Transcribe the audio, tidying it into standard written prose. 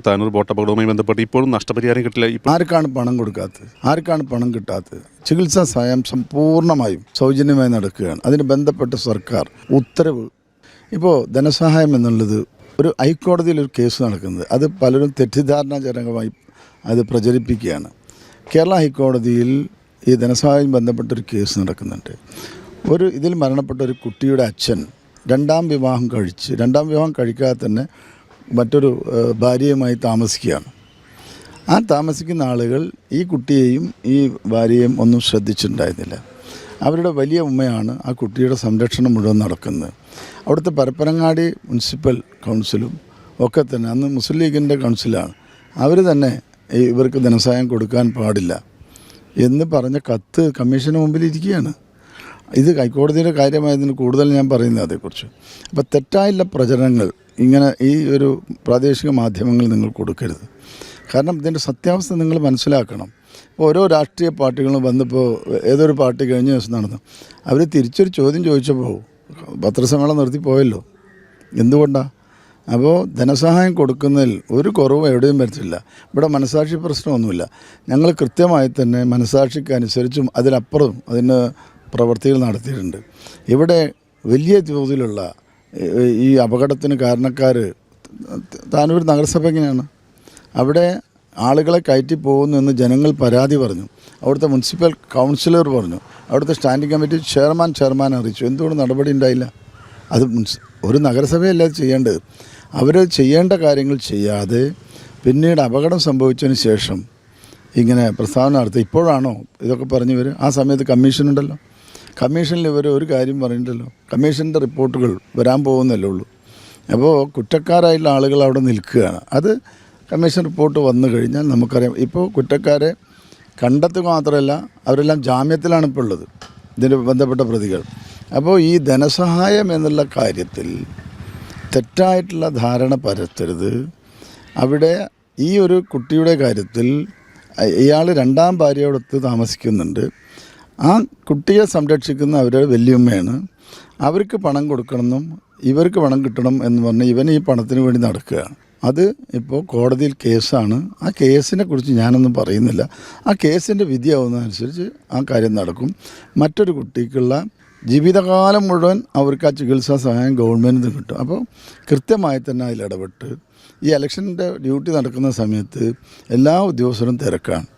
Tanur boat അപകടവുമായി ബന്ധപ്പെട്ട് ഇപ്പോഴും നഷ്ടപരിഹാരം കിട്ടില്ല. ആർക്കാണ് പണം കിട്ടാത്തത്? ചികിത്സാ സഹായം സമ്പൂർണ്ണമായും സൗജന്യമായി നടക്കുകയാണ്. അതിന് ബന്ധപ്പെട്ട് സർക്കാർ ഉത്തരവ്. ഇപ്പോൾ ധനസഹായം എന്നുള്ളത് ഒരു ഹൈക്കോടതിയിൽ ഒരു കേസ് നടക്കുന്നത്, അത് പലരും തെറ്റിദ്ധാരണാജനകമായി അത് പ്രചരിപ്പിക്കുകയാണ്. കേരള ഹൈക്കോടതിയിൽ ഈ ധനസഹായം ബന്ധപ്പെട്ടൊരു കേസ് നടക്കുന്നുണ്ട്. ഇതിൽ മരണപ്പെട്ട ഒരു കുട്ടിയുടെ അച്ഛൻ രണ്ടാം വിവാഹം കഴിക്കാതെ തന്നെ മറ്റൊരു ഭാര്യയുമായി താമസിക്കുകയാണ്. ആ താമസിക്കുന്ന ആളുകൾ ഈ കുട്ടിയെയും ഈ ഭാര്യയെയും ഒന്നും ശ്രദ്ധിച്ചിട്ടുണ്ടായിരുന്നില്ല. അവരുടെ വലിയ ഉമ്മയാണ് ആ കുട്ടിയുടെ സംരക്ഷണം മുഴുവൻ നടക്കുന്നത്. അവിടുത്തെ പരപ്പനങ്ങാടി മുനിസിപ്പൽ കൗൺസിലും ഒക്കെ തന്നെ, അന്ന് മുസ്ലിം ലീഗിൻ്റെ കൗൺസിലാണ്, അവർ തന്നെ ഇവർക്ക് ധനസഹായം കൊടുക്കാൻ പാടില്ല എന്ന് പറഞ്ഞ കത്ത് കമ്മീഷന് മുമ്പിൽ ഇരിക്കുകയാണ്. ഇത് ഹൈക്കോടതിയുടെ കാര്യമായതിന് കൂടുതൽ ഞാൻ പറയുന്നത് അതേക്കുറിച്ച്. അപ്പോൾ തെറ്റായുള്ള പ്രചരണങ്ങൾ ഇങ്ങനെ ഈ ഒരു പ്രാദേശിക മാധ്യമങ്ങൾ നിങ്ങൾ കൊടുക്കരുത്. കാരണം ഇതിൻ്റെ സത്യാവസ്ഥ നിങ്ങൾ മനസ്സിലാക്കണം. ഇപ്പോൾ ഓരോ രാഷ്ട്രീയ പാർട്ടികളും വന്നപ്പോൾ ഏതൊരു പാർട്ടി കഴിഞ്ഞ ദിവസം നടന്നു, അവർ തിരിച്ചൊരു ചോദ്യം ചോദിച്ചപ്പോൾ പത്രസമ്മേളനം നിർത്തി പോയല്ലോ. എന്തുകൊണ്ടാണ്? അപ്പോൾ ധനസഹായം കൊടുക്കുന്നതിൽ ഒരു കുറവ് എവിടെയും വരുത്തില്ല. ഇവിടെ മനസാക്ഷി പ്രശ്നമൊന്നുമില്ല. ഞങ്ങൾ കൃത്യമായി തന്നെ മനസാക്ഷിക്ക് അനുസരിച്ചും അതിലപ്പുറം അതിന് പ്രവർത്തികൾ നടത്തിയിട്ടുണ്ട്. ഇവിടെ വലിയ തോതിലുള്ള ഈ അപകടത്തിന് കാരണക്കാർ താനൂർ നഗരസഭ എങ്ങനെയാണ്? അവിടെ ആളുകളെ കയറ്റി പോകുന്നു എന്ന് ജനങ്ങൾ പരാതി പറഞ്ഞു. അവിടുത്തെ മുനിസിപ്പൽ കൗൺസിലർ പറഞ്ഞു. അവിടുത്തെ സ്റ്റാൻഡിംഗ് കമ്മിറ്റി ചെയർമാൻ അറിയിച്ചു. എന്തുകൊണ്ട് നടപടി ഉണ്ടായില്ല? അത് ഒരു നഗരസഭയല്ല ചെയ്യേണ്ടത്. അവർ ചെയ്യേണ്ട കാര്യങ്ങൾ ചെയ്യാതെ പിന്നീട് അപകടം സംഭവിച്ചതിന് ശേഷം ഇങ്ങനെ പ്രസ്താവന നടത്തുക. ഇപ്പോഴാണോ ഇതൊക്കെ പറഞ്ഞു വരും? ആ സമയത്ത് കമ്മീഷനുണ്ടല്ലോ. കമ്മീഷനിൽ ഇവർ ഒരു കാര്യം പറഞ്ഞിട്ടല്ലോ. കമ്മീഷൻ്റെ റിപ്പോർട്ടുകൾ വരാൻ പോകുന്നല്ലേ ഉള്ളൂ. അപ്പോൾ കുറ്റക്കാരായിട്ടുള്ള ആളുകൾ അവിടെ നിൽക്കുകയാണ്. അത് കമ്മീഷൻ റിപ്പോർട്ട് വന്നു കഴിഞ്ഞാൽ നമുക്കറിയാം. ഇപ്പോൾ കുറ്റക്കാരെ കണ്ടെത്തുക മാത്രമല്ല, അവരെല്ലാം ജാമ്യത്തിലാണ് ഇപ്പോൾ ഉള്ളത്, ഇതിന് ബന്ധപ്പെട്ട പ്രതികൾ. അപ്പോൾ ഈ ധനസഹായം എന്നുള്ള കാര്യത്തിൽ തെറ്റായിട്ടുള്ള ധാരണ പരത്തരുത്. അവിടെ ഈ ഒരു കുട്ടിയുടെ കാര്യത്തിൽ ഇയാൾ രണ്ടാം ഭാര്യയോടൊത്ത് താമസിക്കുന്നുണ്ട്. ആ കുട്ടിയെ സംരക്ഷിക്കുന്ന അവരുടെ വല്യമ്മയാണ്. അവർക്ക് പണം കൊടുക്കണമെന്നും ഇവർക്ക് പണം കിട്ടണം എന്ന് പറഞ്ഞ് ഇവൻ ഈ പണത്തിന് വേണ്ടി നടക്കുകയാണ്. അത് ഇപ്പോൾ കോടതിയിൽ കേസാണ്. ആ കേസിനെ കുറിച്ച് ഞാനൊന്നും പറയുന്നില്ല. ആ കേസിൻ്റെ വിധിയാവുന്നതനുസരിച്ച് ആ കാര്യം നടക്കും. മറ്റൊരു കുട്ടിക്കുള്ള ജീവിതകാലം മുഴുവൻ അവർക്ക് ആ ചികിത്സാ സഹായം ഗവൺമെൻറ്റിന് കിട്ടും. അപ്പോൾ കൃത്യമായി തന്നെ അതിലിടപെട്ട് ഈ ഇലക്ഷൻ്റെ ഡ്യൂട്ടി നടക്കുന്ന സമയത്ത് എല്ലാ ഉദ്യോഗസ്ഥരും തിരക്കാണ്.